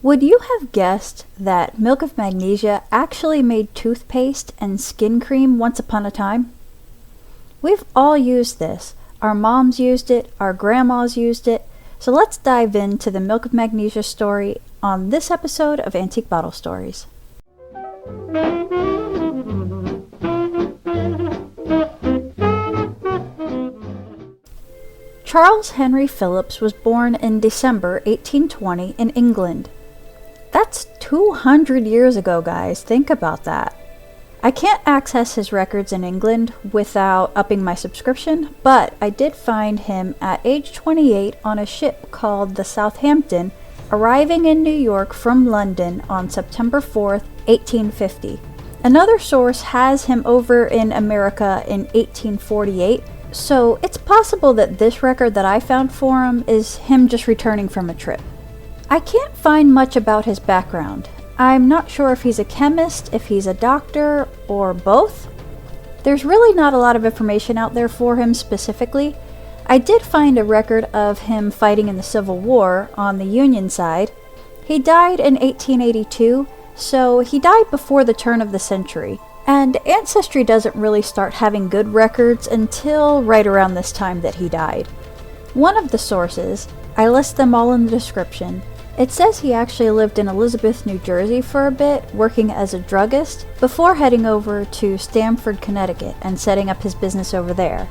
Would you have guessed that milk of magnesia actually made toothpaste and skin cream once upon a time? We've all used this. Our moms used it, our grandmas used it. So let's dive into the milk of magnesia story on this episode of Antique Bottle Stories. Charles Henry Phillips was born in December 1820 in England. That's 200 years ago, guys. Think about that. I can't access his records in England without upping my subscription, but I did find him at age 28 on a ship called the Southampton, arriving in New York from London on September 4th, 1850. Another source has him over in America in 1848, so it's possible that this record that I found for him is him just returning from a trip. I can't find much about his background. I'm not sure if he's a chemist, if he's a doctor, or both. There's really not a lot of information out there for him specifically. I did find a record of him fighting in the Civil War on the Union side. He died in 1882, so he died before the turn of the century. And Ancestry doesn't really start having good records until right around this time that he died. One of the sources, I list them all in the description, it says he actually lived in Elizabeth, New Jersey for a bit, working as a druggist, before heading over to Stamford, Connecticut, and setting up his business over there.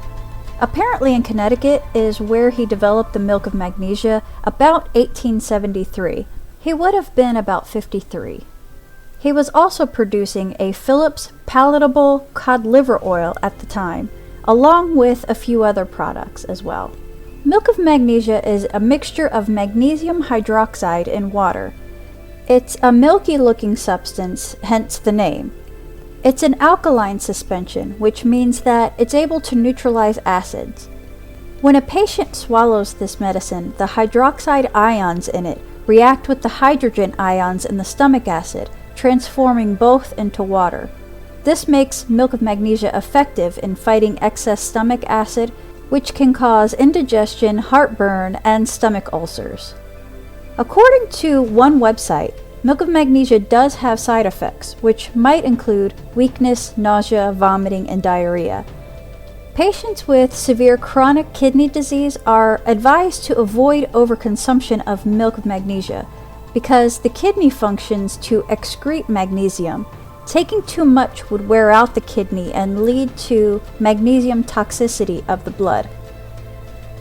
Apparently in Connecticut is where he developed the milk of magnesia about 1873. He would have been about 53. He was also producing a Phillips palatable cod liver oil at the time, along with a few other products as well. Milk of magnesia is a mixture of magnesium hydroxide and water. It's a milky-looking substance, hence the name. It's an alkaline suspension, which means that it's able to neutralize acids. When a patient swallows this medicine, the hydroxide ions in it react with the hydrogen ions in the stomach acid, transforming both into water. This makes milk of magnesia effective in fighting excess stomach acid, which can cause indigestion, heartburn, and stomach ulcers. According to one website, milk of magnesia does have side effects, which might include weakness, nausea, vomiting, and diarrhea. Patients with severe chronic kidney disease are advised to avoid overconsumption of milk of magnesia because the kidney functions to excrete magnesium. Taking too much would wear out the kidney and lead to magnesium toxicity of the blood.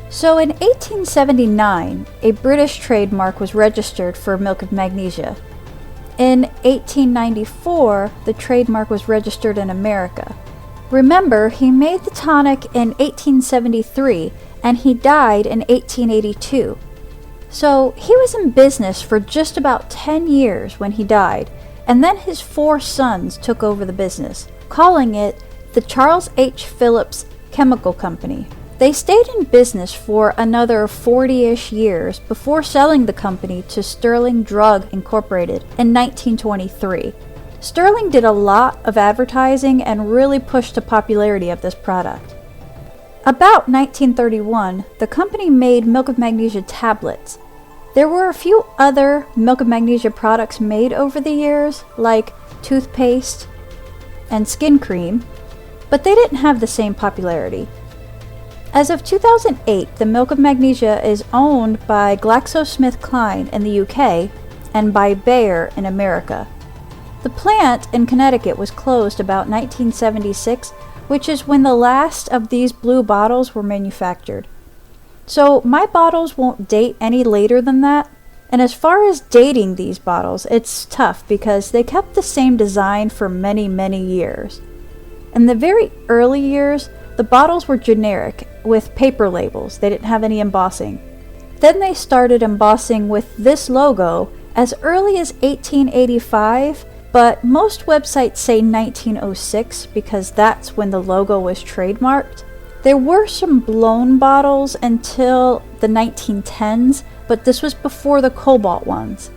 So in 1879, a British trademark was registered for milk of magnesia. In 1894, the trademark was registered in America. Remember, he made the tonic in 1873 and he died in 1882. So he was in business for just about 10 years when he died. And then his 4 sons took over the business, calling it the Charles H. Phillips Chemical Company. They stayed in business for another 40-ish years before selling the company to Sterling Drug Incorporated in 1923. Sterling did a lot of advertising and really pushed the popularity of this product. About 1931, the company made milk of magnesia tablets. There were a few other milk of magnesia products made over the years, like toothpaste and skin cream, but they didn't have the same popularity. As of 2008, the milk of magnesia is owned by GlaxoSmithKline in the UK and by Bayer in America. The plant in Connecticut was closed about 1976, which is when the last of these blue bottles were manufactured. So my bottles won't date any later than that. And as far as dating these bottles, it's tough because they kept the same design for many, many years. In the very early years, the bottles were generic with paper labels. They didn't have any embossing. Then they started embossing with this logo as early as 1885, but most websites say 1906 because that's when the logo was trademarked. There were some blown bottles until the 1910s, but this was before the cobalt ones.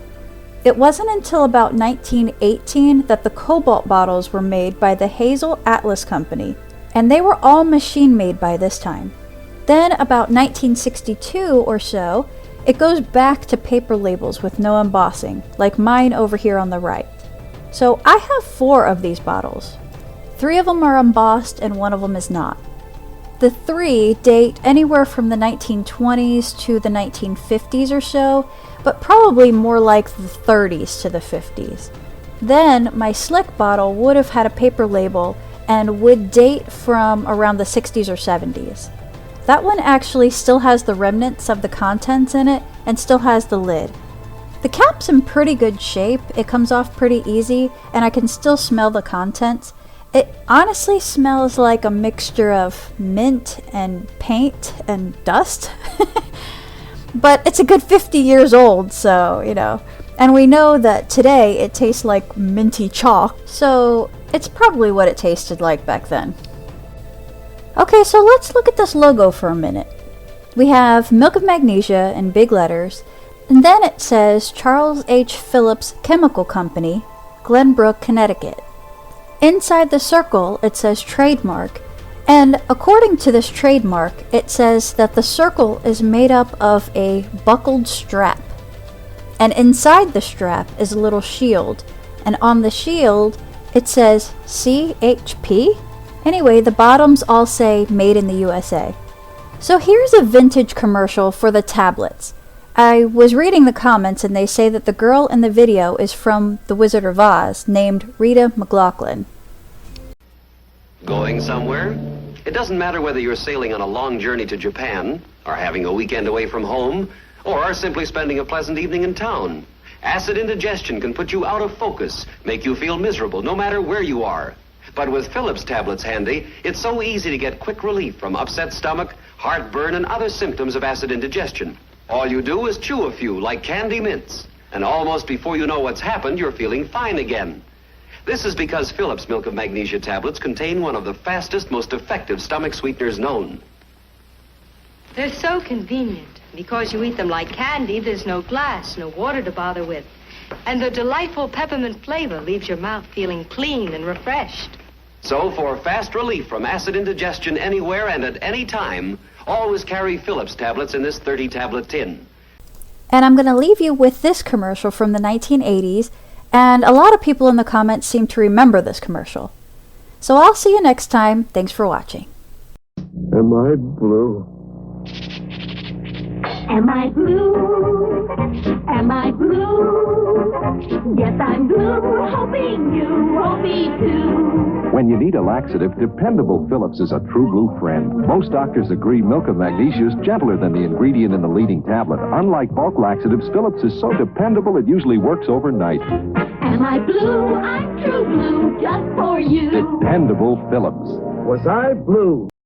It wasn't until about 1918 that the cobalt bottles were made by the Hazel Atlas Company, and they were all machine made by this time. Then about 1962 or so, It goes back to paper labels with no embossing, like mine over here on the right. So I have 4 of these bottles. 3 of them are embossed and 1 of them is not. The 3 date anywhere from the 1920s to the 1950s or so, but probably more like the 30s to the 50s. Then my slick bottle would have had a paper label and would date from around the 60s or 70s. That one actually still has the remnants of the contents in it and still has the lid. The cap's in pretty good shape, it comes off pretty easy, and I can still smell the contents. It honestly smells like a mixture of mint and paint and dust. But it's a good 50 years old, so, you know. And we know that today it tastes like minty chalk, so it's probably what it tasted like back then. Okay, so let's look at this logo for a minute. We have Milk of Magnesia in big letters, and then it says Charles H. Phillips Chemical Company, Glenbrook, Connecticut. Inside the circle it says trademark, and according to this trademark, it says that the circle is made up of a buckled strap. And inside the strap is a little shield, and on the shield it says CHP. Anyway, the bottoms all say Made in the USA. So here's a vintage commercial for the tablets. I was reading the comments and they say that the girl in the video is from The Wizard of Oz, named Rita McLaughlin. Going somewhere? It doesn't matter whether you're sailing on a long journey to Japan, or having a weekend away from home, or simply spending a pleasant evening in town. Acid indigestion can put you out of focus, make you feel miserable no matter where you are. But with Phillips tablets handy, it's so easy to get quick relief from upset stomach, heartburn, and other symptoms of acid indigestion. All you do is chew a few like candy mints, and almost before you know what's happened, you're feeling fine again. This is because Phillips Milk of Magnesia tablets contain one of the fastest, most effective stomach sweeteners known. They're so convenient. Because you eat them like candy, there's no glass, no water to bother with. And the delightful peppermint flavor leaves your mouth feeling clean and refreshed. So for fast relief from acid indigestion anywhere and at any time, always carry Phillips tablets in this 30-tablet tin. And I'm going to leave you with this commercial from the 1980s, and a lot of people in the comments seem to remember this commercial. So I'll see you next time. Thanks for watching. Am I blue? Am I blue? Am I blue? Yes, I'm blue, hoping you will be too. When you need a laxative, dependable Phillips is a true blue friend. Most doctors agree Milk of Magnesia is gentler than the ingredient in the leading tablet. Unlike bulk laxatives, Phillips is so dependable it usually works overnight. Am I blue? I'm true blue, just for you. Dependable Phillips. Was I blue?